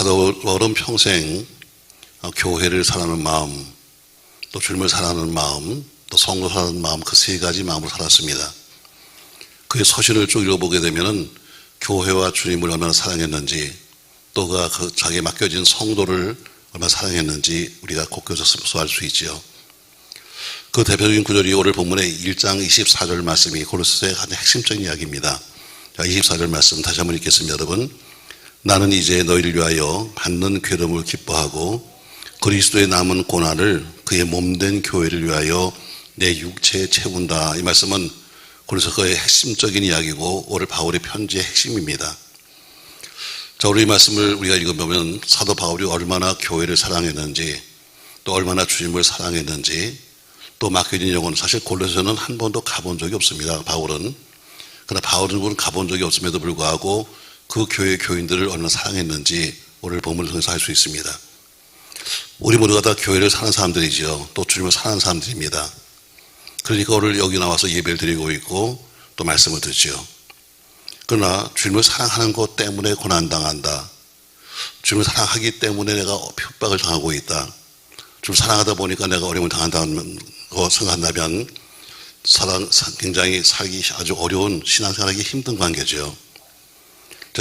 바울은 평생 교회를 사랑하는 마음, 또 주님을 사랑하는 마음, 또 성도 사랑하는 마음, 그 세 가지 마음으로 살았습니다. 그의 서신을 쭉 읽어보게 되면은 교회와 주님을 얼마나 사랑했는지, 또 그 자기에 맡겨진 성도를 얼마나 사랑했는지 우리가 곳곳에서 습수할 수 있지요. 그 대표적인 구절이 오늘 본문의 1장 24절 말씀이 고린도서의 가장 핵심적인 이야기입니다. 자, 24절 말씀 다시 한번 읽겠습니다. 여러분, 나는 이제 너희를 위하여 받는 괴로움을 기뻐하고 그리스도의 남은 고난을 그의 몸된 교회를 위하여 내 육체에 채운다. 이 말씀은 고린도서의 핵심적인 이야기고 오늘 바울의 편지의 핵심입니다. 자, 우리 이 말씀을 우리가 읽어보면 사도 바울이 얼마나 교회를 사랑했는지, 또 얼마나 주님을 사랑했는지, 또 맡겨진 영혼, 사실 골로새는 한 번도 가본 적이 없습니다. 바울은. 그러나 바울은 가본 적이 없음에도 불구하고 그 교회 교인들을 얼마나 사랑했는지 오늘 본문을 통해서 알 수 있습니다. 우리 모두가 다 교회를 사는 사람들이지요. 또 주님을 사랑하는 사람들입니다. 그러니까 오늘 여기 나와서 예배를 드리고 있고 또 말씀을 듣지요. 그러나 주님을 사랑하는 것 때문에 고난당한다. 주님을 사랑하기 때문에 내가 핍박을 당하고 있다. 주님을 사랑하다 보니까 내가 어려움을 당한다는 거 생각한다면 굉장히 살기 아주 어려운 신앙생활하기 힘든 관계죠.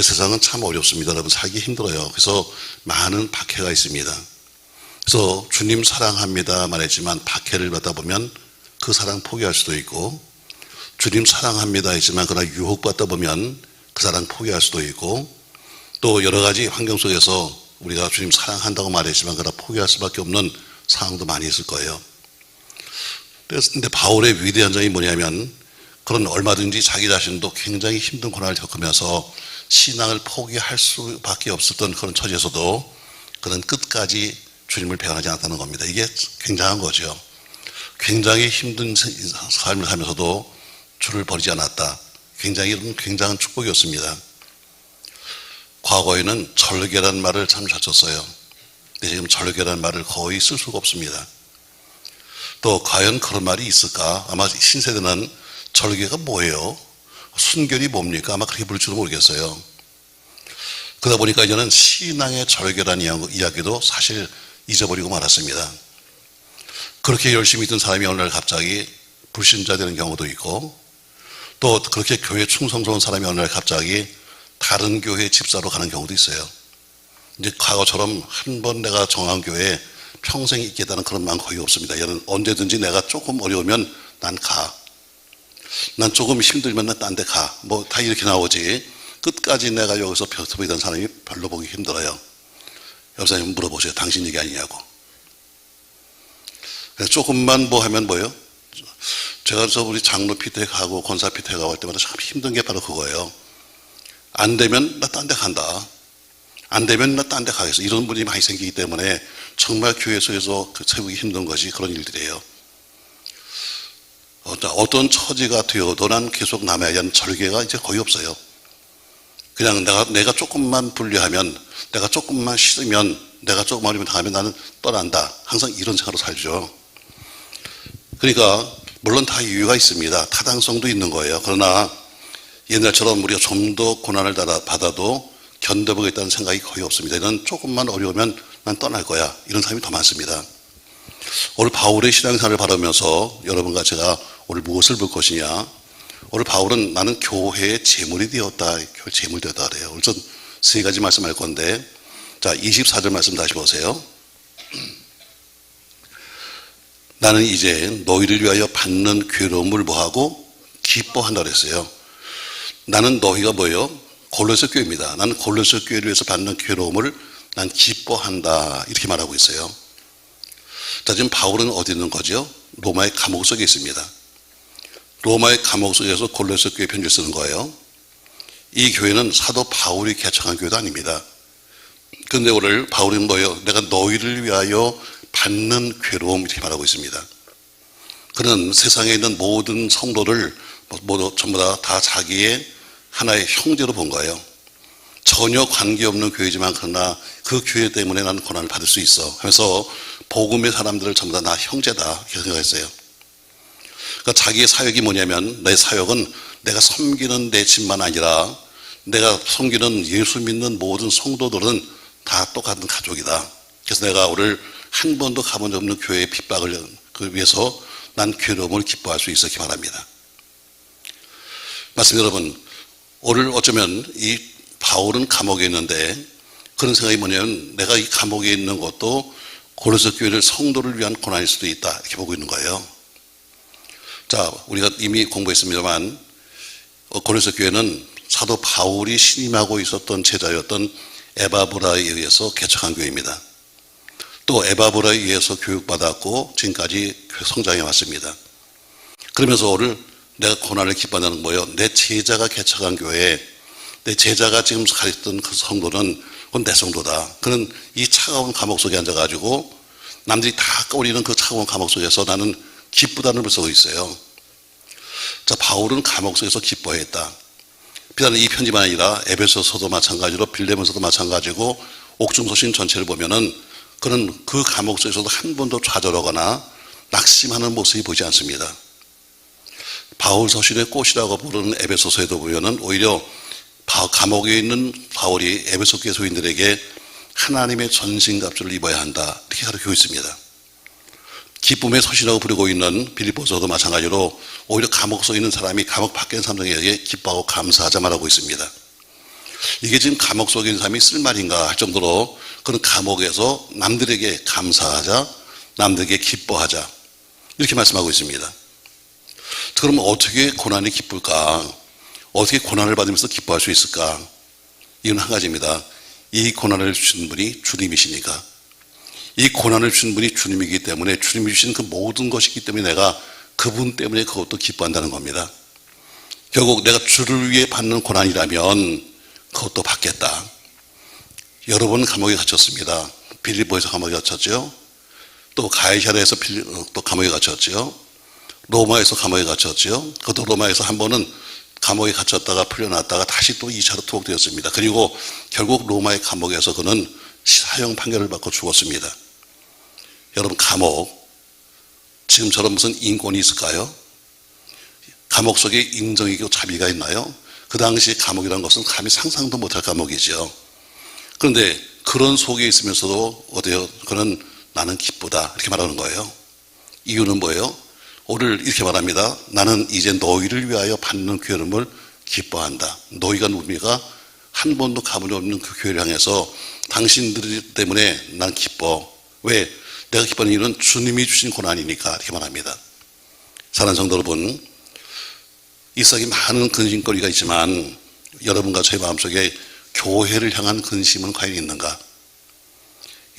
세상은 참 어렵습니다. 여러분, 살기 힘들어요. 그래서 많은 박해가 있습니다. 그래서 주님 사랑합니다 말했지만 박해를 받다 보면 그 사랑 포기할 수도 있고, 주님 사랑합니다 했지만 그러나 유혹받다 보면 그 사랑 포기할 수도 있고, 또 여러 가지 환경 속에서 우리가 주님 사랑한다고 말했지만 그러나 포기할 수밖에 없는 상황도 많이 있을 거예요. 그런데 바울의 위대한 점이 뭐냐면, 그런 얼마든지 자기 자신도 굉장히 힘든 고난을 겪으면서 신앙을 포기할 수밖에 없었던 그런 처지에서도 그는 끝까지 주님을 배반하지 않았다는 겁니다. 이게 굉장한 거죠. 굉장히 힘든 삶을 살면서도 주를 버리지 않았다. 굉장한 축복이었습니다. 과거에는 절개라는 말을 참 잘 썼어요. 근데 지금 절개라는 말을 거의 쓸 수가 없습니다. 또 과연 그런 말이 있을까? 아마 신세대는 절개가 뭐예요? 순결이 뭡니까? 아마 그렇게 부를지도 모르겠어요. 그러다 보니까 이제는 신앙의 절개라는 이야기도 사실 잊어버리고 말았습니다. 그렇게 열심히 있던 사람이 어느 날 갑자기 불신자 되는 경우도 있고, 또 그렇게 교회 충성스러운 사람이 어느 날 갑자기 다른 교회 집사로 가는 경우도 있어요. 이제 과거처럼 한 번 내가 정한 교회에 평생 있겠다는 그런 마음 거의 없습니다. 얘는 언제든지 내가 조금 어려우면 난 가. 난 조금 힘들면 난 딴 데 가. 뭐 다 이렇게 나오지. 끝까지 내가 여기서 버티던 사람이 별로 보기 힘들어요. 여사님 물어보세요. 당신 얘기 아니냐고. 그래서 조금만 뭐 하면 뭐예요? 제가 우리 장로 피택하고 권사 피택하고 할 때마다 참 힘든 게 바로 그거예요. 안 되면 나 딴 데 간다. 안 되면 나 딴 데 가겠어. 이런 분이 많이 생기기 때문에 정말 교회 속에서 세우기 힘든 것이 그런 일들이에요. 어떤 처지가 되어도 난 계속 남아야 하는 절개가 이제 거의 없어요. 그냥 내가 조금만 분리하면, 내가 조금만 쉬면, 내가 조금 어려움을 당하면 나는 떠난다. 항상 이런 생각으로 살죠. 그러니까 물론 다 이유가 있습니다. 타당성도 있는 거예요. 그러나 옛날처럼 우리가 좀 더 고난을 받아도 견뎌보겠다는 생각이 거의 없습니다. 이런 조금만 어려우면 난 떠날 거야. 이런 사람이 더 많습니다. 오늘 바울의 신앙생활을 바라보면서 여러분과 제가 오늘 무엇을 볼 것이냐. 오늘 바울은 나는 교회의 제물이 되었다. 교회 제물이 되었다 그래요. 오늘 전 세 가지 말씀할 건데, 자, 24절 말씀 다시 보세요. 나는 이제 너희를 위하여 받는 괴로움을 뭐하고? 기뻐한다 그랬어요. 나는 너희가 뭐예요? 골로새 교회입니다. 나는 골로새 교회를 위해서 받는 괴로움을 난 기뻐한다. 이렇게 말하고 있어요. 자, 지금 바울은 어디 있는 거죠? 로마의 감옥 속에 있습니다. 로마의 감옥 속에서 골로새 교회 편지를 쓰는 거예요. 이 교회는 사도 바울이 개척한 교회도 아닙니다. 그런데 오늘 바울은 뭐예요? 내가 너희를 위하여 받는 괴로움 이렇게 말하고 있습니다. 그는 세상에 있는 모든 성도를 모두 전부 다 자기의 하나의 형제로 본 거예요. 전혀 관계없는 교회지만 그러나 그 교회 때문에 나는 고난을 받을 수 있어 하면서 복음의 사람들을 전부 다 나 형제다 이렇게 생각했어요. 그러니까 자기의 사역이 뭐냐면, 내 사역은 내가 섬기는 내 집만 아니라 내가 섬기는 예수 믿는 모든 성도들은 다 똑같은 가족이다. 그래서 내가 오늘 한 번도 가본 적 없는 교회의 핍박을 위해서 난 괴로움을 기뻐할 수 있었기 바랍니다. 맞습니다, 여러분. 오늘 어쩌면 이 바울은 감옥에 있는데 그런 생각이 뭐냐면 내가 이 감옥에 있는 것도 고린도 교회를 성도를 위한 고난일 수도 있다 이렇게 보고 있는 거예요. 자, 우리가 이미 공부했습니다만 고린도 교회는 사도 바울이 신임하고 있었던 제자였던 에바브라에 의해서 개척한 교회입니다. 또 에바브라에 의해서 교육받았고 지금까지 성장해 왔습니다. 그러면서 오늘 내가 고난을 기뻐한다는 거예요. 내 제자가 개척한 교회에 내 제자가 지금 가르쳤던 그 성도는 그건 내 성도다. 그는 이 차가운 감옥 속에 앉아가지고 남들이 다 꺼리는 그 차가운 감옥 속에서 나는 기쁘다는 걸 쓰고 있어요. 자, 바울은 감옥 속에서 기뻐했다. 비단 이 편지만 아니라 에베소서도 마찬가지로 빌레몬서도 마찬가지고 옥중서신 전체를 보면은 그는 그 감옥 속에서도 한 번도 좌절하거나 낙심하는 모습이 보이지 않습니다. 바울 서신의 꽃이라고 부르는 에베소서에도 보면은 오히려 감옥에 있는 바울이 에베소 교회 소인들에게 하나님의 전신갑주를 입어야 한다 이렇게 가르치고 있습니다. 기쁨의 서신이라고 부르고 있는 빌립보서도 마찬가지로 오히려 감옥 속에 있는 사람이 감옥 밖에 있는 사람들에게 기뻐하고 감사하자 말하고 있습니다. 이게 지금 감옥 속에 있는 사람이 쓸 말인가 할 정도로 그런 감옥에서 남들에게 감사하자, 남들에게 기뻐하자 이렇게 말씀하고 있습니다. 그럼 어떻게 고난이 기쁠까? 어떻게 고난을 받으면서 기뻐할 수 있을까? 이건 한 가지입니다. 이 고난을 주신 분이 주님이시니까. 이 고난을 주신 분이 주님이기 때문에 주님이 주신 그 모든 것이기 때문에 내가 그분 때문에 그것도 기뻐한다는 겁니다. 결국 내가 주를 위해 받는 고난이라면 그것도 받겠다. 여러 번 감옥에 갇혔습니다. 빌립보에서 감옥에 갇혔죠. 또 가이사랴에서 또 감옥에 갇혔죠. 로마에서 감옥에 갇혔죠. 그것도 로마에서 한 번은 감옥에 갇혔다가 풀려났다가 다시 또 2차로 투옥되었습니다. 그리고 결국 로마의 감옥에서 그는 사형 판결을 받고 죽었습니다. 여러분, 감옥 지금처럼 무슨 인권이 있을까요? 감옥 속에 인정이 있고 자비가 있나요? 그 당시 감옥이라는 것은 감히 상상도 못할 감옥이죠. 그런데 그런 속에 있으면서도 어때요? 그는 나는 기쁘다 이렇게 말하는 거예요. 이유는 뭐예요? 오늘 이렇게 말합니다. 나는 이제 너희를 위하여 받는 괴로움을 기뻐한다. 너희가 누굽니까? 한 번도 가본 적 없는 그 교회를 향해서 당신들 때문에 난 기뻐. 왜? 내가 기뻐하는 이유는 주님이 주신 고난이니까 이렇게 말합니다. 사랑하는 성도 여러분, 이 세상에 많은 근심거리가 있지만 여러분과 저의 마음속에 교회를 향한 근심은 과연 있는가?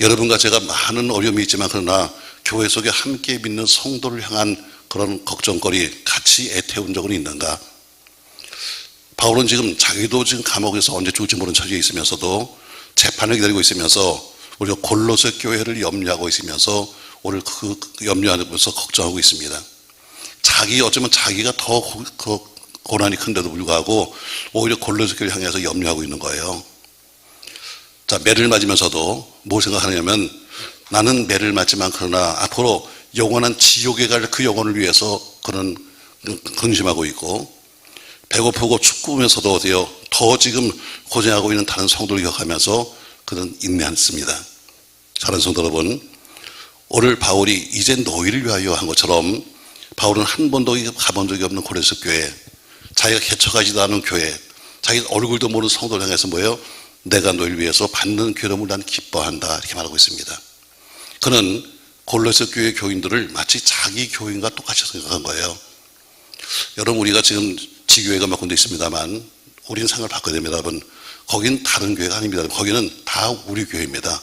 여러분과 제가 많은 어려움이 있지만 그러나 교회 속에 함께 믿는 성도를 향한 그런 걱정거리 같이 애태운 적은 있는가? 바울은 지금 자기도 지금 감옥에서 언제 죽을지 모르는 처지에 있으면서도 재판을 기다리고 있으면서 우리가 골로새 교회를 염려하고 있으면서 오늘 그 염려하면서 걱정하고 있습니다. 어쩌면 자기가 더 고난이 큰데도 불구하고 오히려 골로새 교회를 향해서 염려하고 있는 거예요. 자, 매를 맞으면서도 뭘 생각하냐면 나는 매를 맞지만 그러나 앞으로 영원한 지옥에 갈 그 영혼을 위해서 그는 근심하고 있고 배고프고 춥고면서도 어때요? 더 지금 고생하고 있는 다른 성도를 기억하면서 그는 인내했습니다. 사랑하는 성도 여러분, 오늘 바울이 이제 너희를 위하여 한 것처럼 바울은 한 번도 가본 적이 없는 고린도 교회, 자기가 개척하지도 않은 교회, 자기 얼굴도 모르는 성도를 향해서 뭐예요? 내가 너희를 위해서 받는 괴로움을 난 기뻐한다 이렇게 말하고 있습니다. 그는 골로새 교회 교인들을 마치 자기 교인과 똑같이 생각한 거예요. 여러분, 우리가 지금 지교회가 몇 군데 있습니다만 우리는 생각을 바꿔야 됩니다. 여러분, 거긴 다른 교회가 아닙니다. 거기는 다 우리 교회입니다.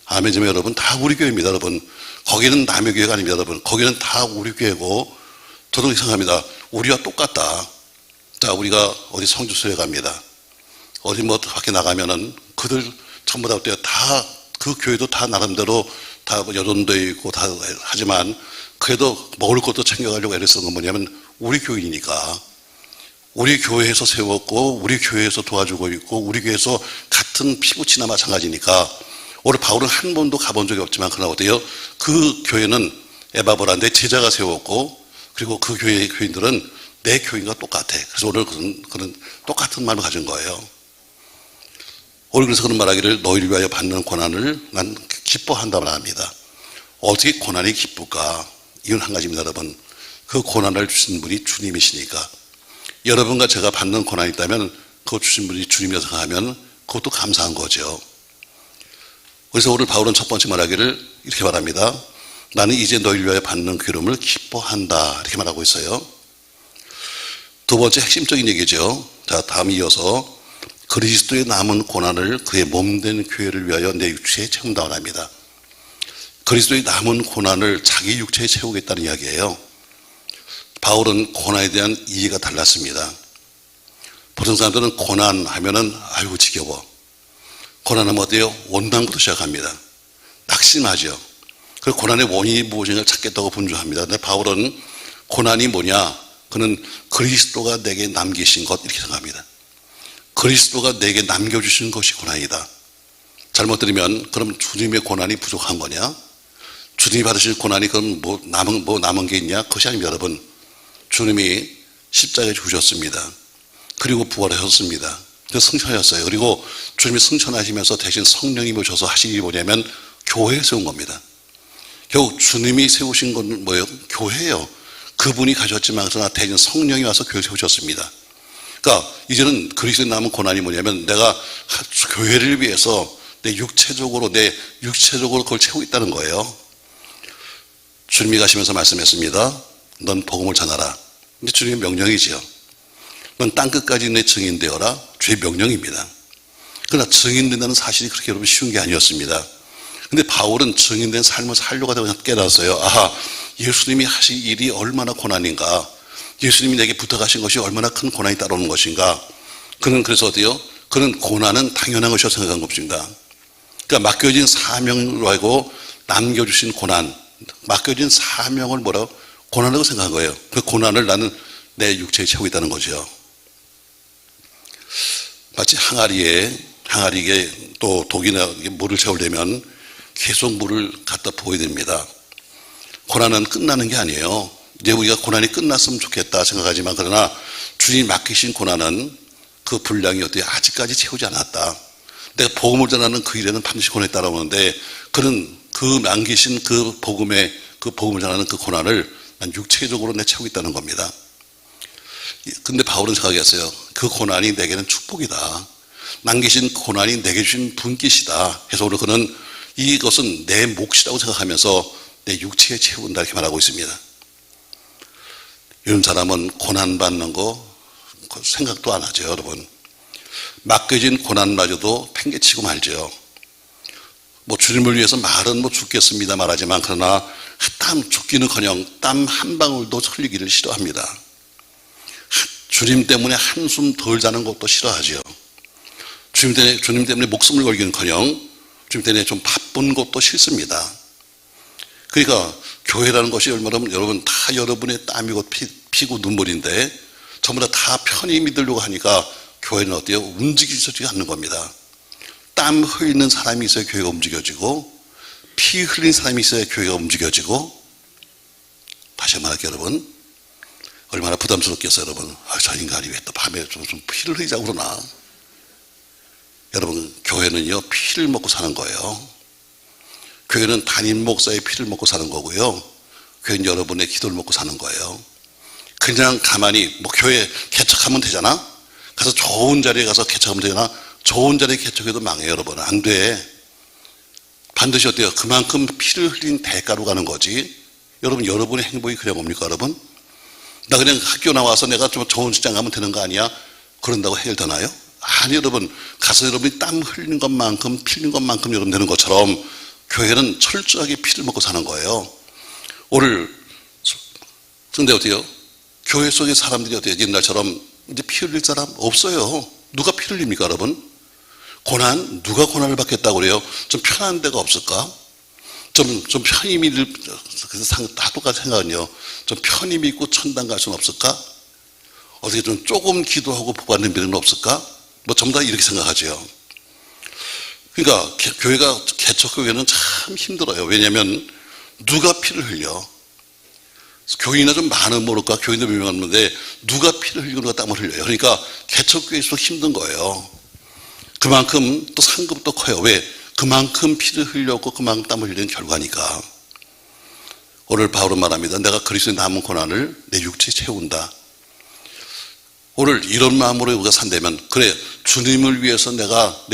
아멘이죠, 여러분. 다 우리 교회입니다. 여러분, 거기는 남의 교회가 아닙니다. 여러분, 거기는 다 우리 교회고 저도 생각합니다. 우리와 똑같다. 자, 우리가 어디 성주소에 갑니다. 어디 뭐 밖에 나가면은 그들 전부 다 어때요? 다 그 교회도 다 나름대로 다 여론도 있고 다 하지만 그래도 먹을 것도 챙겨가려고 애를 쓰는 건 뭐냐면 우리 교인이니까 우리 교회에서 세웠고 우리 교회에서 도와주고 있고 우리 교회에서 같은 피부치나 마찬가지니까 오늘 바울은 한 번도 가본 적이 없지만 그러나 어때요? 그 교회는 에바브라인데 제자가 세웠고 그리고 그 교회의 교인들은 내 교인과 똑같아. 그래서 오늘 그런 똑같은 마음을 가진 거예요. 오늘 그래서 그런 말하기를 너희를 위하여 받는 고난을 난 기뻐한다 말합니다. 어떻게 고난이 기쁠까? 이건 한 가지입니다, 여러분. 그 고난을 주신 분이 주님이시니까. 여러분과 제가 받는 고난이 있다면 그거 주신 분이 주님이라고 생각하면 그것도 감사한 거죠. 그래서 오늘 바울은 첫 번째 말하기를 이렇게 말합니다. 나는 이제 너희를 위하여 받는 괴로움을 기뻐한다. 이렇게 말하고 있어요. 두 번째 핵심적인 얘기죠. 자, 다음 이어서 그리스도의 남은 고난을 그의 몸된 교회를 위하여 내 육체에 채운다고 합니다. 그리스도의 남은 고난을 자기 육체에 채우겠다는 이야기예요. 바울은 고난에 대한 이해가 달랐습니다. 보통 사람들은 고난하면은 아이고 지겨워. 고난하면 어때요? 원망부터 시작합니다. 낙심하죠. 그 고난의 원인이 무엇인가 찾겠다고 분주합니다. 근데 바울은 고난이 뭐냐? 그는 그리스도가 내게 남기신 것 이렇게 생각합니다. 그리스도가 내게 남겨주신 것이 고난이다. 잘못 들으면 그럼 주님의 고난이 부족한 거냐? 주님이 받으실 고난이 그럼 뭐 남은 게 있냐? 그것이 아닙니다, 여러분. 주님이 십자가에 죽으셨습니다. 그리고 부활하셨습니다. 그래서 승천하셨어요. 그리고 주님이 승천하시면서 대신 성령님이 오셔서 하신 일이 뭐냐면 교회에 세운 겁니다. 결국 주님이 세우신 건 뭐예요? 교회예요. 그분이 가셨지만 그러나 대신 성령이 와서 교회에 세우셨습니다. 그러니까 이제는 그리스도에 남은 고난이 뭐냐면 내가 교회를 위해서 내 육체적으로 그걸 채우고 있다는 거예요. 주님이 가시면서 말씀했습니다. 넌 복음을 전하라. 이제 주님의 명령이지요. 넌 땅끝까지 내 증인 되어라. 주의 명령입니다. 그러나 증인된다는 사실이 그렇게 여러분 쉬운 게 아니었습니다. 근데 바울은 증인된 삶을 살려고 하다가 깨달았어요. 아하, 예수님이 하신 일이 얼마나 고난인가. 예수님이 내게 부탁하신 것이 얼마나 큰 고난이 따라오는 것인가. 그는 그래서 어때요? 그는 고난은 당연한 것이라고 생각한 것입니다. 그러니까 맡겨진 사명으로 하고 남겨주신 고난, 맡겨진 사명을 뭐라고? 고난이라고 생각한 거예요. 그 고난을 나는 내 육체에 채우고 있다는 거죠. 마치 항아리에 또 독이나 물을 채우려면 계속 물을 갖다 부어야 됩니다. 고난은 끝나는 게 아니에요. 이제 우리가 고난이 끝났으면 좋겠다 생각하지만 그러나 주님이 맡기신 고난은 그 분량이 어때요? 아직까지 채우지 않았다. 내가 복음을 전하는 그 일에는 반드시 고난이 따라오는데 그는 그 남기신 그 복음을 전하는 그 고난을 난 육체적으로 내 채우고 있다는 겁니다. 근데 바울은 생각했어요. 그 고난이 내게는 축복이다. 남기신 고난이 내게 주신 분깃이다. 해서 오늘 그는 이것은 내 몫이라고 생각하면서 내 육체에 채운다 이렇게 말하고 있습니다. 요즘 사람은 고난받는 거 생각도 안 하죠, 여러분. 맡겨진 고난마저도 팽개치고 말죠. 뭐 주님을 위해서 말은 뭐 죽겠습니다 말하지만 그러나 땀 죽기는커녕 땀 한 방울도 흘리기를 싫어합니다. 주님 때문에 한숨 덜 자는 것도 싫어하죠. 주님 때문에 목숨을 걸기는커녕 주님 때문에 좀 바쁜 것도 싫습니다. 그러니까 교회라는 것이 얼마나 여러분 다 여러분의 땀이고 피고 눈물인데 전부 다 편히 믿으려고 하니까 교회는 어때요? 움직이지가 않는 겁니다. 땀 흘리는 사람이 있어야 교회가 움직여지고 피 흘린 사람이 있어야 교회가 움직여지고 다시 한번 할게요, 여러분. 얼마나 부담스럽겠어요, 여러분. 저 인간이 왜 또 밤에 좀 피를 흘리자고 그러나. 여러분, 교회는요, 피를 먹고 사는 거예요. 교회는 담임 목사의 피를 먹고 사는 거고요. 교회는 여러분의 기도를 먹고 사는 거예요. 그냥 가만히 뭐 교회 개척하면 되잖아? 가서 좋은 자리에 가서 개척하면 되잖아? 좋은 자리에 개척해도 망해요, 여러분. 안 돼. 반드시 어때요? 그만큼 피를 흘린 대가로 가는 거지. 여러분의 행복이 그냥 뭡니까, 여러분? 나 그냥 학교 나와서 내가 좀 좋은 직장 가면 되는 거 아니야? 그런다고 해결되나요? 아니, 여러분. 가서 여러분이 땀 흘리는 것만큼, 피는 것만큼 여러분 되는 것처럼 교회는 철저하게 피를 먹고 사는 거예요. 오늘, 근데 어때요? 교회 속의 사람들이 어때요? 옛날처럼 이제 피 흘릴 사람 없어요. 누가 피 흘립니까, 여러분? 고난? 누가 고난을 받겠다고 그래요? 좀 편한 데가 없을까? 좀 편히 믿을, 그래서 다 똑같은 생각은요. 좀 편히 믿고 천당 갈 수는 없을까? 어떻게 좀 조금 기도하고 복받는 믿음은 없을까? 뭐 전부 다 이렇게 생각하죠. 그러니까 교회가 개척교회는 참 힘들어요. 왜냐하면 누가 피를 흘려? 교인이나 좀 많은 모를까? 교인들 유명한데 누가 피를 흘리고 누가 땀을 흘려요? 그러니까 개척교회일수록 힘든 거예요. 그만큼 또 상급도 커요. 왜? 그만큼 피를 흘렸고 그만큼 땀을 흘리는 결과니까. 오늘 바울은 말합니다. 내가 그리스도의 남은 고난을 내 육체에 채운다. 오늘 이런 마음으로 우리가 산다면, 그래, 주님을 위해서 내가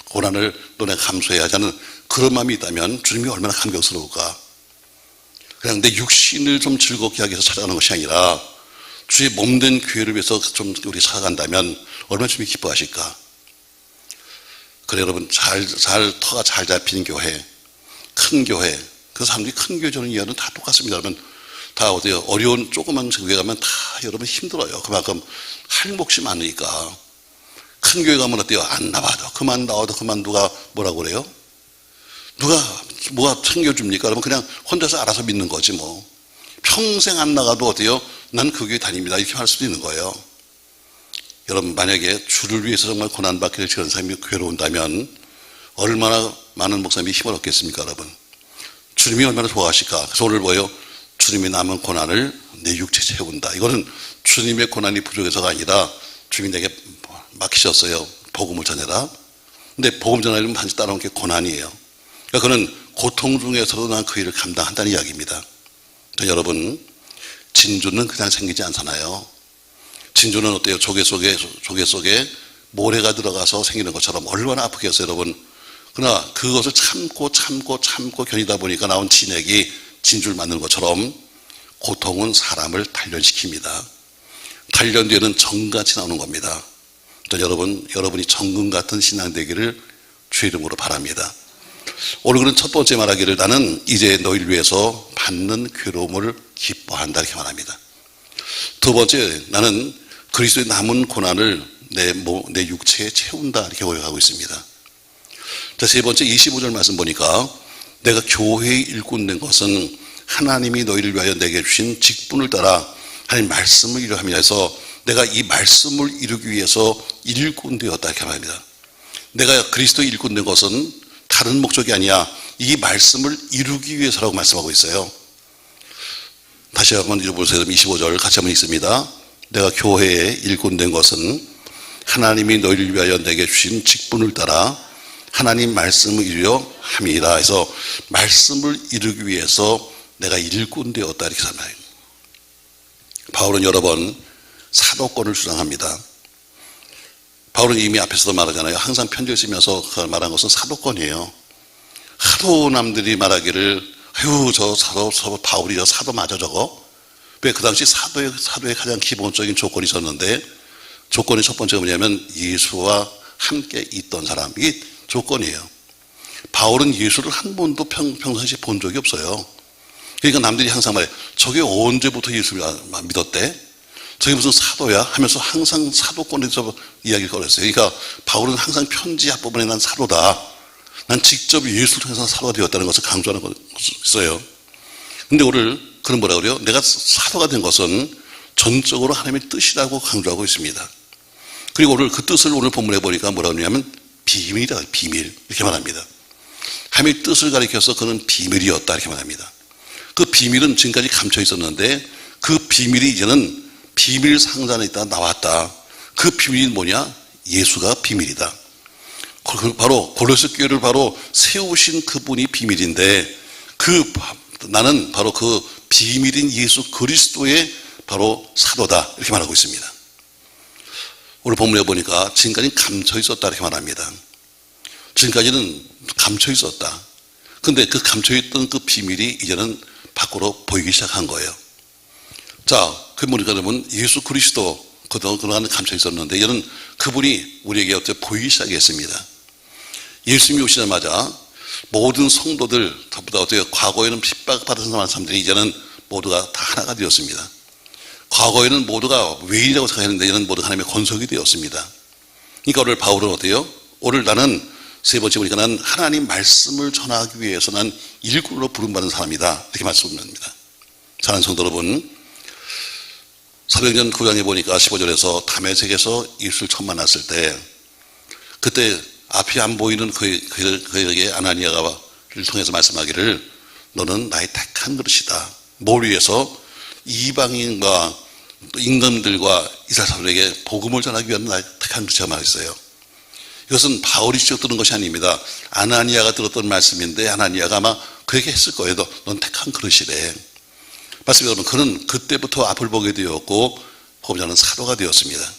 고난을 너네 감수해야 하자는 그런 마음이 있다면 주님이 얼마나 감격스러울까. 그냥 내 육신을 좀 즐겁게 하기 위해서 찾아가는 것이 아니라 주의 몸된 교회를 위해서 좀 우리 살아간다면 얼마나 주님이 기뻐하실까. 그래, 여러분, 터가 잘 잡히는 교회, 큰 교회, 그 사람들이 큰 교회 저는 이해는 다 똑같습니다. 여러분, 다 어디요? 어려운 조그만 교회 가면 다 여러분 힘들어요. 그만큼 할 몫이 많으니까. 큰 교회 가면 어때요? 안 나와도 그만 나와도 그만 누가 뭐라고 그래요? 뭐가 챙겨줍니까? 그러면 그냥 혼자서 알아서 믿는 거지 뭐. 평생 안 나가도 어때요? 난 그 교회 다닙니다. 이렇게 할 수도 있는 거예요. 여러분, 만약에 주를 위해서 정말 고난받기를 지는 사람이 교회로 온다면 얼마나 많은 목사님이 힘을 얻겠습니까, 여러분? 주님이 얼마나 좋아하실까? 그래서 오늘 뭐예요? 주님이 남은 고난을 내 육체에 채운다. 이거는 주님의 고난이 부족해서가 아니라 주님이 내게 맡기셨어요. 복음을 전해라. 근데 복음 전하려면 반드시 따라온 게 고난이에요. 그러니까 그는 고통 중에서도 난 그 일을 감당한다는 이야기입니다. 여러분, 진주는 그냥 생기지 않잖아요. 진주는 어때요? 조개 속에 모래가 들어가서 생기는 것처럼 얼마나 아프겠어요, 여러분. 그러나 그것을 참고 견디다 보니까 나온 진액이 진주를 만드는 것처럼 고통은 사람을 단련시킵니다. 단련 뒤에는 정같이 나오는 겁니다. 여러분이 정금 같은 신앙 되기를 주의 이름으로 바랍니다. 오늘 그런 첫 번째 말하기를 나는 이제 너희를 위해서 받는 괴로움을 기뻐한다 이렇게 말합니다. 두 번째, 나는 그리스도의 남은 고난을 내 육체에 채운다 이렇게 고백하고 있습니다. 자, 세 번째 25절 말씀 보니까 내가 교회의 일꾼 된 것은 하나님이 너희를 위하여 내게 주신 직분을 따라 하나님 말씀을 이루려 함이라 해서 내가 이 말씀을 이루기 위해서 일꾼 되었다 이렇게 말합니다. 내가 그리스도의 일꾼 된 것은 다른 목적이 아니야. 이 말씀을 이루기 위해서라고 말씀하고 있어요. 다시 한번 읽어보세요. 25절 같이 한번 읽습니다. 내가 교회에 일꾼 된 것은 하나님이 너희를 위하여 내게 주신 직분을 따라 하나님 말씀을 이루려 함이라 해서 말씀을 이루기 위해서 내가 일꾼 되었다 이렇게 말해요. 바울은 여러 번 사도권을 주장합니다. 바울은 이미 앞에서도 말하잖아요. 항상 편지를 쓰면서 말한 것은 사도권이에요. 하도 남들이 말하기를 저 바울이 저 사도 맞아 저거? 왜 그 당시 사도의 가장 기본적인 조건이 있었는데 조건이 첫 번째가 뭐냐면 예수와 함께 있던 사람. 이게 조건이에요. 바울은 예수를 한 번도 평상시에 본 적이 없어요. 그러니까 남들이 항상 말해 저게 언제부터 예수를 믿었대? 저게 무슨 사도야? 하면서 항상 사도권에서 이야기를 꺼냈어요. 그러니까 바울은 항상 편지 앞부분에 난 사도다. 난 직접 예수를 통해서 사도가 되었다는 것을 강조하는 것이 있어요. 근데 오늘 그는 뭐라 그래요? 내가 사도가 된 것은 전적으로 하나님의 뜻이라고 강조하고 있습니다. 그리고 오늘 그 뜻을 오늘 본문에 보니까 뭐라고 하냐면 비밀이다. 비밀. 이렇게 말합니다. 하나님의 뜻을 가리켜서 그는 비밀이었다. 이렇게 말합니다. 그 비밀은 지금까지 감춰 있었는데 그 비밀이 이제는 비밀 상자 안에 있다 나왔다. 그 비밀이 뭐냐? 예수가 비밀이다. 바로 골로새 교회를 바로 세우신 그분이 비밀인데 나는 바로 그 비밀인 예수 그리스도의 바로 사도다 이렇게 말하고 있습니다. 오늘 본문에 보니까 지금까지는 감춰 있었다 이렇게 말합니다. 지금까지는 감춰 있었다. 근데 그 감춰 있던 그 비밀이 이제는 밖으로 보이기 시작한 거예요. 자, 그 뭐니까 여러분 예수 그리스도 그동안 감춰 있었는데 이제는 그분이 우리에게 어떻게 보이기 시작했습니다. 예수님이 오시자마자 모든 성도들 전부 다 어떻게 과거에는 핍박받은 사람들이 이제는 모두가 다 하나가 되었습니다. 과거에는 모두가 외인이라고 생각했는데 이제는 모두 하나님의 권속이 되었습니다. 그러니까 오늘 바울은 어때요? 오늘 나는 세 번째 보니까 난 하나님 말씀을 전하기 위해서 난 일꾼으로 부름받은 사람이다 이렇게 말씀합니다. 사랑하는 성도 여러분, 사도행전 9장에 보니까 15절에서 다메섹에서 예수를 처음 만났을 때 그때 앞이 안 보이는 그에게 아나니아가 통해서 말씀하기를 너는 나의 택한 그릇이다. 뭘 위해서? 이방인과 또 임금들과 이스라엘 사람들에게 복음을 전하기 위한 나의 택한 그릇이라고 말했어요. 이것은 바울이 직접 들은 것이 아닙니다. 아나니아가 들었던 말씀인데 아나니아가 아마 그렇게 했을 거예요. 넌 택한 그릇이래. 맞습니다, 여러분. 그는 그때부터 앞을 보게 되었고 복음 전하는 사도가 되었습니다.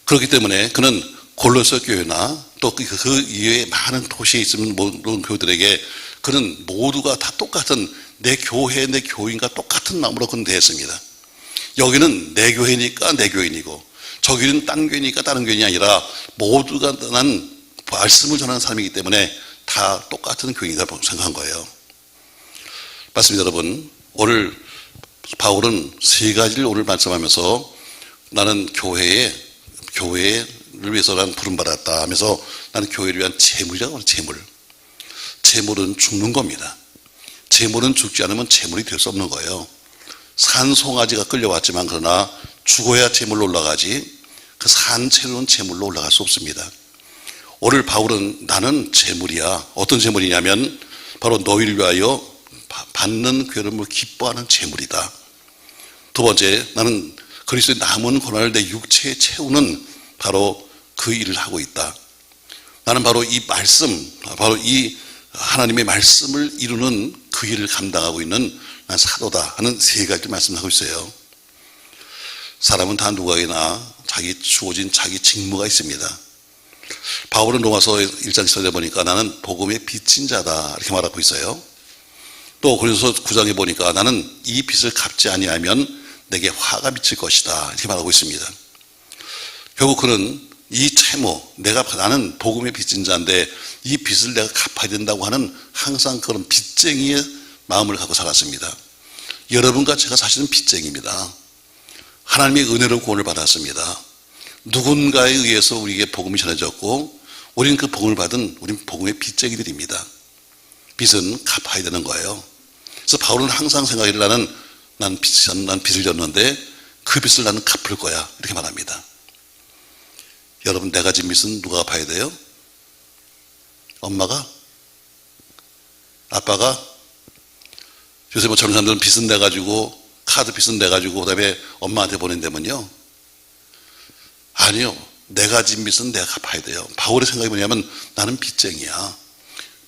그렇기 때문에 그는 골로새 교회나 또 그 이외에 많은 도시에 있는 모든 교회들에게 그는 모두가 다 똑같은 내 교회, 내 교인과 똑같은 마음으로 그는 대했습니다. 여기는 내 교회니까 내 교인이고 저기는 딴 교회니까 다른 교인이 아니라 모두가 난 말씀을 전하는 사람이기 때문에 다 똑같은 교인이라고 생각한 거예요. 맞습니다, 여러분. 오늘 바울은 세 가지를 오늘 말씀하면서 나는 교회를 위해서 난 부름받았다 하면서 나는 교회를 위한 재물이라고 하는 재물은 죽는 겁니다. 재물은 죽지 않으면 재물이 될 수 없는 거예요. 산송아지가 끌려왔지만 그러나 죽어야 재물로 올라가지 그 산채로는 재물로 올라갈 수 없습니다. 오늘 바울은 나는 재물이야. 어떤 재물이냐면 바로 너희를 위하여 받는 괴로움을 기뻐하는 재물이다. 두 번째, 나는 그리스도의 남은 고난을 내 육체에 채우는 바로 그 일을 하고 있다. 나는 바로 이 말씀, 바로 이 하나님의 말씀을 이루는 그 일을 감당하고 있는 난 사도다 하는 세 가지 말씀을 하고 있어요. 사람은 다 누구에게나 자기 주어진 자기 직무가 있습니다. 바울은 로마서 1장 10절에 보니까 나는 복음의 빚진 자다 이렇게 말하고 있어요. 또 고린도서 9장에 보니까 나는 이 빚을 갚지 아니하면 내게 화가 미칠 것이다 이렇게 말하고 있습니다. 결국 그는 이 채무, 나는 복음의 빚진 자인데 이 빚을 내가 갚아야 된다고 하는 항상 그런 빚쟁이의 마음을 갖고 살았습니다. 여러분과 제가 사실은 빚쟁이입니다. 하나님의 은혜로 구원을 받았습니다. 누군가에 의해서 우리에게 복음이 전해졌고 우리는 그 복음을 받은 우린 복음의 빚쟁이들입니다. 빚은 갚아야 되는 거예요. 그래서 바울은 항상 생각이 난 빚을 졌는데 그 빚을 나는 갚을 거야 이렇게 말합니다. 여러분, 내가 진 빚은 누가 갚아야 돼요? 엄마가? 아빠가? 요새 뭐 젊은 사람들은 빚은 내가지고 카드 빚은 내가지고 그 다음에 엄마한테 보낸다면요, 아니요, 내가 진 빚은 내가 갚아야 돼요. 바울의 생각이 뭐냐면 나는 빚쟁이야.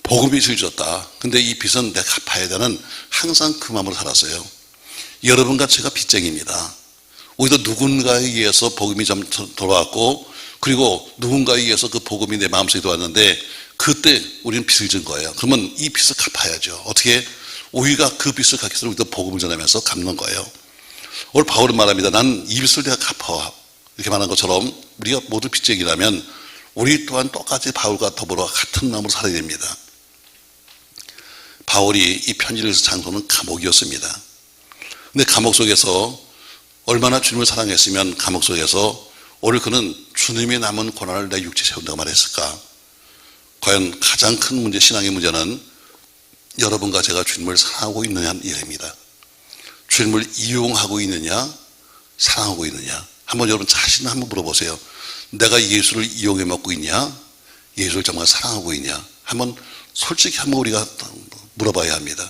복음이 빚을 졌다. 근데 이 빚은 내가 갚아야 되는 항상 그 마음으로 살았어요. 여러분과 제가 빚쟁이입니다. 오히려 누군가에 의해서 복음이 좀 돌아왔고 그리고 누군가에 의해서 그 복음이 내 마음속에 들어왔는데 그때 우리는 빚을 진 거예요. 그러면 이 빚을 갚아야죠. 어떻게? 우리가 그 빚을 갚기 위해서 우리도 복음을 전하면서 갚는 거예요. 오늘 바울은 말합니다. 난 이 빚을 내가 갚아. 이렇게 말한 것처럼 우리가 모두 빚쟁이라면 우리 또한 똑같이 바울과 더불어 같은 마음으로 살아야 됩니다. 바울이 이 편지를 쓴 장소는 감옥이었습니다. 근데 감옥 속에서 얼마나 주님을 사랑했으면 감옥 속에서 오늘 그는 주님의 남은 고난을 내 육체에 세운다고 말했을까? 과연 가장 큰 문제, 신앙의 문제는 여러분과 제가 주님을 사랑하고 있느냐는 일입니다. 주님을 이용하고 있느냐, 사랑하고 있느냐. 한번 여러분 자신 한번 물어보세요. 내가 예수를 이용해 먹고 있냐? 예수를 정말 사랑하고 있냐? 한번 솔직히 한번 우리가 물어봐야 합니다.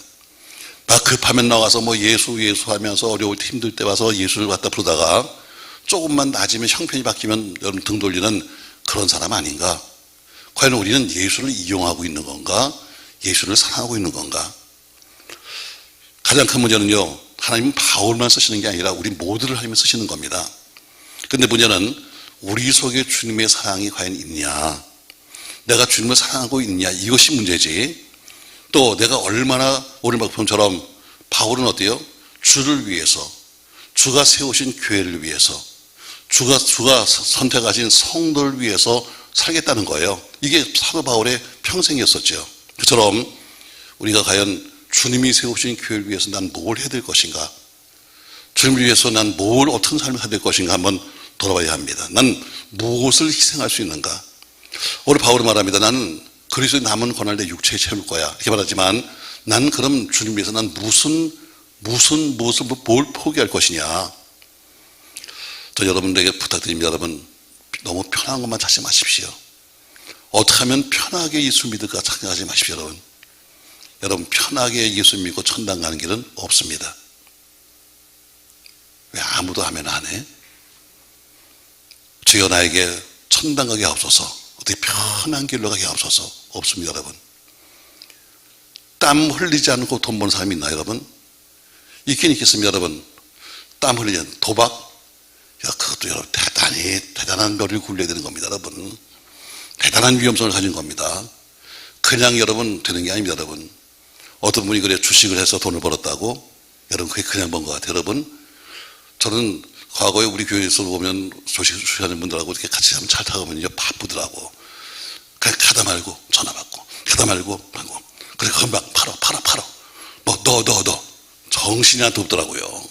나 급하면 나가서 뭐 예수 하면서 어려울 때 힘들 때 와서 예수를 갖다 부르다가 조금만 낮으면 형편이 바뀌면 여러분 등 돌리는 그런 사람 아닌가? 과연 우리는 예수를 이용하고 있는 건가? 예수를 사랑하고 있는 건가? 가장 큰 문제는요, 하나님은 바울만 쓰시는 게 아니라 우리 모두를 하나님은 쓰시는 겁니다. 근데 문제는 우리 속에 주님의 사랑이 과연 있냐? 내가 주님을 사랑하고 있느냐? 이것이 문제지. 또 내가 얼마나 오늘 말씀처럼 바울은 어때요? 주를 위해서, 주가 세우신 교회를 위해서, 주가 선택하신 성도를 위해서 살겠다는 거예요. 이게 사도 바울의 평생이었었죠. 그처럼 우리가 과연 주님이 세우신 교회를 위해서 난 뭘 해야 될 것인가? 주님을 위해서 난 뭘 어떤 삶을 해야 될 것인가 한번 돌아봐야 합니다. 난 무엇을 희생할 수 있는가? 오늘 바울은 말합니다. 나는 그리스도의 남은 고난을 내 육체에 채울 거야 이렇게 말하지만 난 그럼 주님 위해서 난 무엇을 뭘 포기할 것이냐? 저 여러분들에게 부탁드립니다. 여러분 너무 편한 것만 찾지 마십시오. 어떻게 하면 편하게 예수 믿을까 생각하지 마십시오. 여러분 편하게 예수 믿고 천당 가는 길은 없습니다. 왜 아무도 하면 안 해? 주여 나에게 천당 가게 하옵소서. 어떻게 편한 길로 가게 없어서 없습니다, 여러분. 땀 흘리지 않고 돈 버는 사람이 있나요, 여러분? 있긴 있겠습니다, 여러분. 땀 흘리지 않는 도박? 야, 그것도 여러분 대단한 묘를 굴려야 되는 겁니다, 여러분. 대단한 위험성을 가진 겁니다. 그냥 여러분 되는 게 아닙니다, 여러분. 어떤 분이 그래 주식을 해서 돈을 벌었다고? 여러분 그게 그냥 번 것 같아요, 여러분. 저는 과거에 우리 교회에서 보면 주식하는 분들하고 이렇게 같이 하면 잘 타가면요 바쁘더라고. 그냥 가다 말고 전화 받고 가다 말고 하고 그래 금방 팔아 뭐 너 정신이 하나도 없더라고요.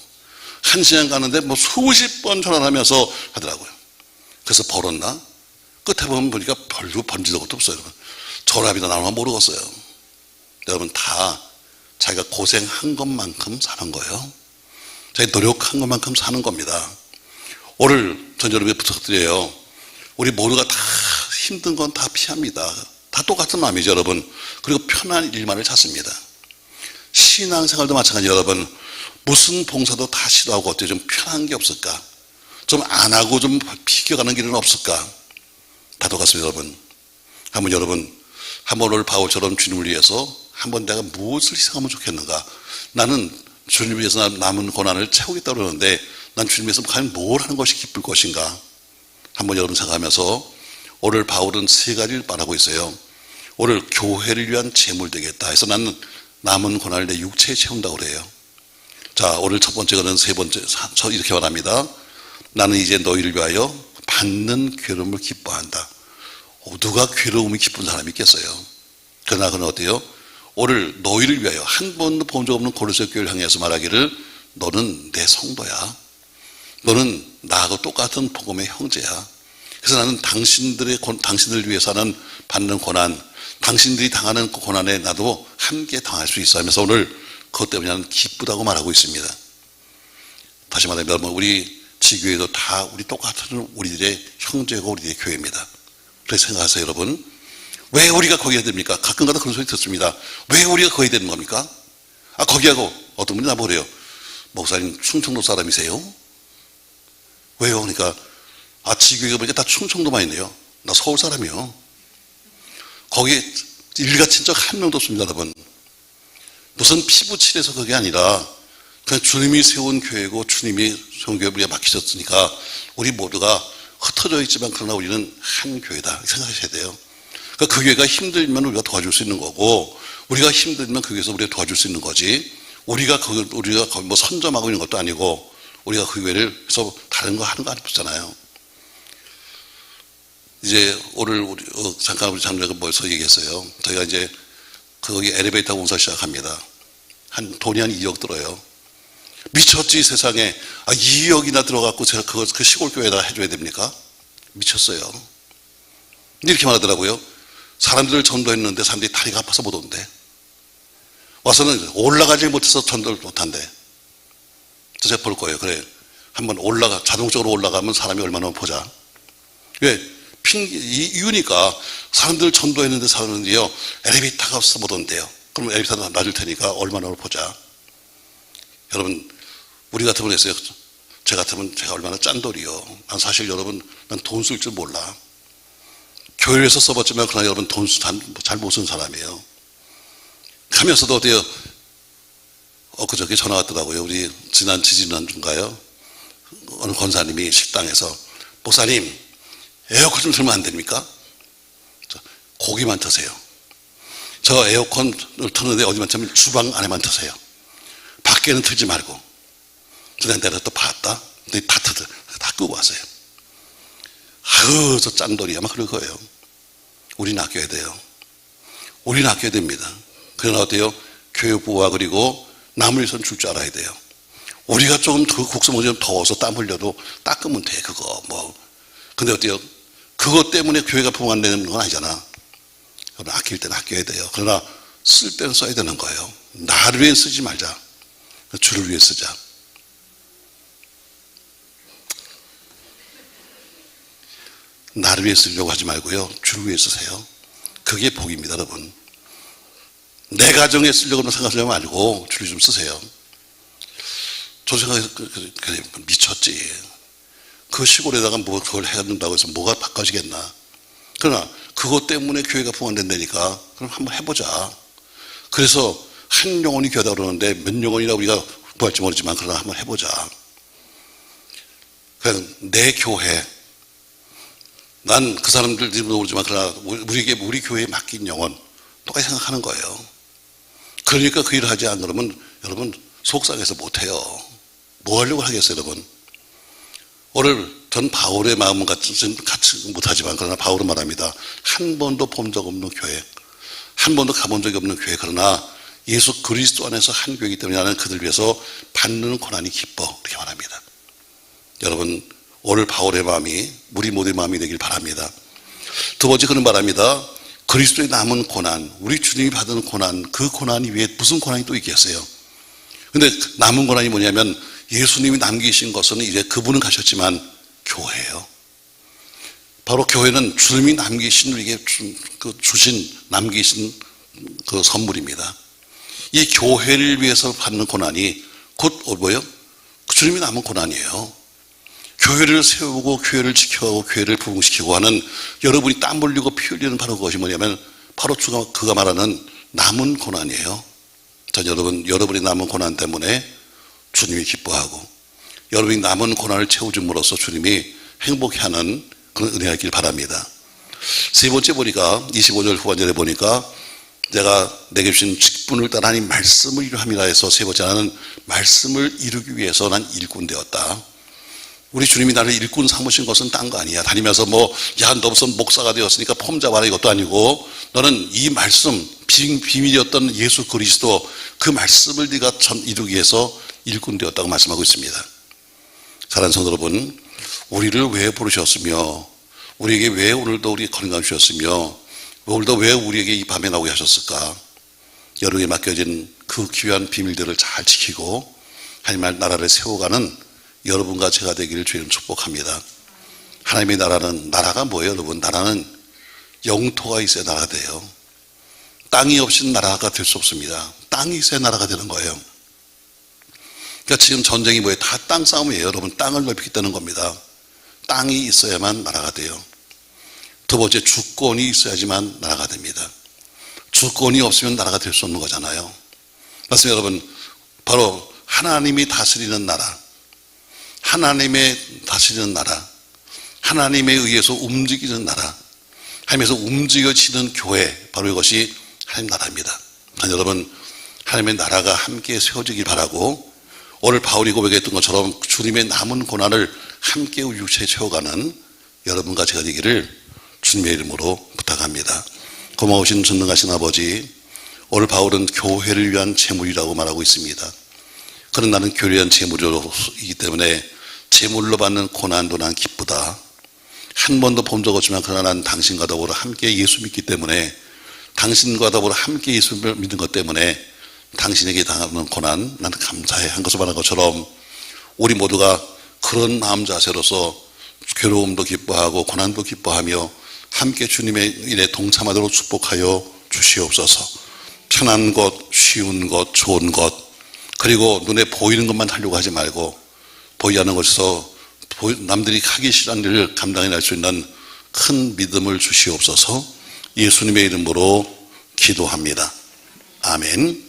1시간 가는데 뭐 수십 번 전화를 하면서 하더라고요. 그래서 벌었나? 끝에 보니까 별로 번지도 것도 없어요. 전화비나 나오면 모르겠어요. 여러분 다 자기가 고생한 것만큼 사는 거예요. 자기 노력한 것만큼 사는 겁니다. 오늘 전 여러분께 부탁드려요. 우리 모두가 다 힘든 건 다 피합니다. 다 똑같은 마음이죠, 여러분. 그리고 편한 일만을 찾습니다. 신앙생활도 마찬가지 여러분. 무슨 봉사도 다 싫어하고 어떻게 좀 편한 게 없을까? 좀 안 하고 좀 비껴가는 길은 없을까? 다 똑같습니다, 여러분. 한번 여러분, 한번 오늘 바울처럼 주님을 위해서 한번 내가 무엇을 희생하면 좋겠는가? 나는 주님을 위해서 남은 고난을 채우겠다고 그러는데 난 주님 위해서 과연 뭘 하는 것이 기쁠 것인가? 한번 여러분 생각하면서 오늘 바울은 3가지를 말하고 있어요. 오늘 교회를 위한 재물 되겠다 해서 나는 남은 고난을 내 육체에 채운다고 그래요. 자, 오늘 첫 번째는 세 번째 이렇게 말합니다. 나는 이제 너희를 위하여 받는 괴로움을 기뻐한다. 누가 괴로움이 기쁜 사람이 있겠어요? 그러나 그는 어때요? 오늘 너희를 위하여 한 번도 본 적 없는 고린도 교회를 향해서 말하기를 너는 내 성도야. 너는 나하고 똑같은 복음의 형제야. 그래서 나는 당신들을 위해서 나는 받는 고난, 당신들이 당하는 그 고난에 나도 함께 당할 수 있어 하면서 오늘 그것 때문에 나는 기쁘다고 말하고 있습니다. 다시 말하면 우리 지교회도 다 우리 똑같은 우리들의 형제고 우리들의 교회입니다. 그래서 생각하세요, 여러분. 왜 우리가 거기 해야 됩니까? 가끔가다 그런 소리 듣습니다. 왜 우리가 거기 되는 겁니까? 거기하고 어떤 분이 나보고 그래요. 목사님 충청도 사람이세요? 왜요? 그러니까 지교회가 보니까 다 충청도만 있네요. 나 서울 사람이요. 거기에 일가 친척 한 명도 없습니다, 여러분. 무슨 피부칠해서 그게 아니라 그냥 주님이 세운 교회고 주님이 세운 교회에 우리가 맡기셨으니까 우리 모두가 흩어져 있지만 그러나 우리는 한 교회다 생각하셔야 돼요. 그러니까 그 교회가 힘들면 우리가 도와줄 수 있는 거고 우리가 힘들면 그 교회에서 우리가 도와줄 수 있는 거지 우리가 뭐 선점하고 있는 것도 아니고 우리가 그 교회를 해서 다른 거 하는 거 아니잖아요. 이제 오늘 잠깐 우리 장로가 벌써 얘기했어요. 저희가 이제 거기 엘리베이터 공사 시작합니다. 돈이 한 2억 들어요. 미쳤지 세상에. 2억이나 들어갖고 제가 그 시골 교회에다 해줘야 됩니까? 미쳤어요. 이렇게 말하더라고요. 사람들을 전도했는데 사람들이 다리가 아파서 못 온대. 와서는 올라가지 못해서 전도를 못한대. 제가 볼 거예요. 그래, 한번 자동적으로 올라가면 사람이 얼마나 보자. 왜? 이유니까 사람들을 전도했는데 사람들이요 엘리베이터가 없어서 못 온대요. 그럼 엘리베이터 놔줄 테니까 얼마나 보자. 여러분, 우리 같으면 했어요. 제 같으면 제가 얼마나 짠돌이요. 난 사실 여러분, 난 돈 쓸 줄 몰라. 교회에서 써봤지만 그러나 여러분 돈 잘 못 쓴 사람이에요. 하면서도 어때요? 그저께 전화 왔더라고요. 우리 지지난주인가요? 어느 권사님이 식당에서 목사님 에어컨 좀 틀면 안 됩니까? 고기만 트세요. 저 에어컨을 트는데 어디만 틀면 주방 안에만 트세요. 밖에는 틀지 말고. 그냥 내가 또 봤다. 근데 다 끄고 왔어요. 저 짠돌이 아마 그럴 거예요. 우리는 아껴야 돼요. 우리는 아껴야 됩니다. 그러나 어때요? 교육부와 그리고 남을 위해서는 줄 줄 알아야 돼요. 우리가 조금 그 국수멍이 좀 더워서 땀 흘려도 닦으면 돼, 그거 뭐. 근데 어때요? 그것 때문에 교회가 부흥 안 되는 건 아니잖아. 아낄 때는 아껴야 돼요. 그러나 쓸 때는 써야 되는 거예요. 나를 위해 쓰지 말자. 주를 위해 쓰자. 나를 위해 쓰려고 하지 말고요. 주를 위해 쓰세요. 그게 복입니다, 여러분. 내 가정에 쓰려고 생각하지 말고 주를 좀 쓰세요. 저 생각해서 그래, 미쳤지. 그 시골에다가 그걸 해야 된다고 해서 뭐가 바꿔지겠나. 그러나 그것 때문에 교회가 봉헌된다니까 그럼 한번 해보자. 그래서 한 영혼이 교회다 그러는데 몇 영혼이라 우리가 구할지 모르지만 그러나 한번 해보자. 그냥 내 교회, 난 그 사람들도 모르지만 그러나 우리 교회에 맡긴 영혼 똑같이 생각하는 거예요. 그러니까 그 일을 하지 않으면 여러분 속상해서 못해요. 뭐 하려고 하겠어요 여러분. 오늘 전 바울의 마음은 같이 못하지만 그러나 바울은 말합니다. 한 번도 본 적 없는 교회, 한 번도 가본 적이 없는 교회, 그러나 예수 그리스도 안에서 한 교회이기 때문에 나는 그들 위해서 받는 고난이 기뻐, 이렇게 말합니다. 여러분 오늘 바울의 마음이 우리 모두의 마음이 되길 바랍니다. 두 번째 그는 말합니다. 그리스도의 남은 고난, 우리 주님이 받은 고난, 그 고난이 위에 무슨 고난이 또 있겠어요? 근데 남은 고난이 뭐냐면 예수님이 남기신 것은 이제 그분은 가셨지만 교회예요. 바로 교회는 주님이 남기신 우리에게 남기신 그 선물입니다. 이 교회를 위해서 받는 고난이 곧 뭐예요? 주님이 남은 고난이에요. 교회를 세우고 교회를 지켜가고 교회를 부흥시키고 하는 여러분이 땀 흘리고 피 흘리는 바로 그것이 뭐냐면 바로 그가 말하는 남은 고난이에요. 전 여러분이 남은 고난 때문에 주님이 기뻐하고 여러분이 남은 고난을 채워줌으로써 주님이 행복해하는 그런 은혜가 있길 바랍니다. 세 번째 보니까 25절 후반절에 보니까 내가 내게 주신 직분을 따라 하나님 말씀을 이루함이라 해서 세 번째 하나는 말씀을 이루기 위해서 난 일꾼 되었다. 우리 주님이 나를 일꾼 삼으신 것은 딴 거 아니야. 다니면서 야, 너 무슨 목사가 되었으니까 폼 잡아라 이것도 아니고 너는 이 말씀, 비밀이었던 예수 그리스도 그 말씀을 네가 참 이루기 위해서 일꾼 되었다고 말씀하고 있습니다. 사랑하는 성도 여러분, 우리를 왜 부르셨으며 우리에게 왜 오늘도 우리 건강 주셨으며 오늘도 왜 우리에게 이 밤에 나오게 하셨을까? 여러분에게 맡겨진 그 귀한 비밀들을 잘 지키고 하나님의 나라를 세워가는 여러분과 제가 되기를 주님 축복합니다. 하나님의 나라가 뭐예요 여러분? 나라는 영토가 있어야 나라가 돼요. 땅이 없이는 나라가 될 수 없습니다. 땅이 있어야 나라가 되는 거예요. 그러니까 지금 전쟁이 뭐예요? 다 땅 싸움이에요 여러분. 땅을 넓히겠다는 겁니다. 땅이 있어야만 나라가 돼요. 두 번째, 주권이 있어야지만 나라가 됩니다. 주권이 없으면 나라가 될 수 없는 거잖아요. 맞습니다 여러분. 바로 하나님이 다스리는 나라, 하나님의 다스리는 나라, 하나님에 의해서 움직이는 나라, 하나님에서 움직여지는 교회, 바로 이것이 하나님 나라입니다. 여러분, 하나님의 나라가 함께 세워지길 바라고 오늘 바울이 고백했던 것처럼 주님의 남은 고난을 함께 우리 육체에 채워가는 여러분과 제가 되기를 주님의 이름으로 부탁합니다. 고마우신 전능하신 아버지, 오늘 바울은 교회를 위한 재물이라고 말하고 있습니다. 그런 나는 교회를 위한 재물이기 때문에 재물로 받는 고난도 난 기쁘다. 한 번도 본 적 없지만 그러나 난 당신과 더불어 함께 예수 믿기 때문에 당신과 더불어 함께 예수를 믿는 것 때문에 당신에게 당하는 고난 나는 감사해 한 것을 말한 것처럼 우리 모두가 그런 마음 자세로서 괴로움도 기뻐하고 고난도 기뻐하며 함께 주님의 일에 동참하도록 축복하여 주시옵소서. 편한 것, 쉬운 것, 좋은 것, 그리고 눈에 보이는 것만 하려고 하지 말고 보이지 않는 것에서 남들이 하기 싫은 일을 감당해낼 수 있는 큰 믿음을 주시옵소서. 예수님의 이름으로 기도합니다. 아멘.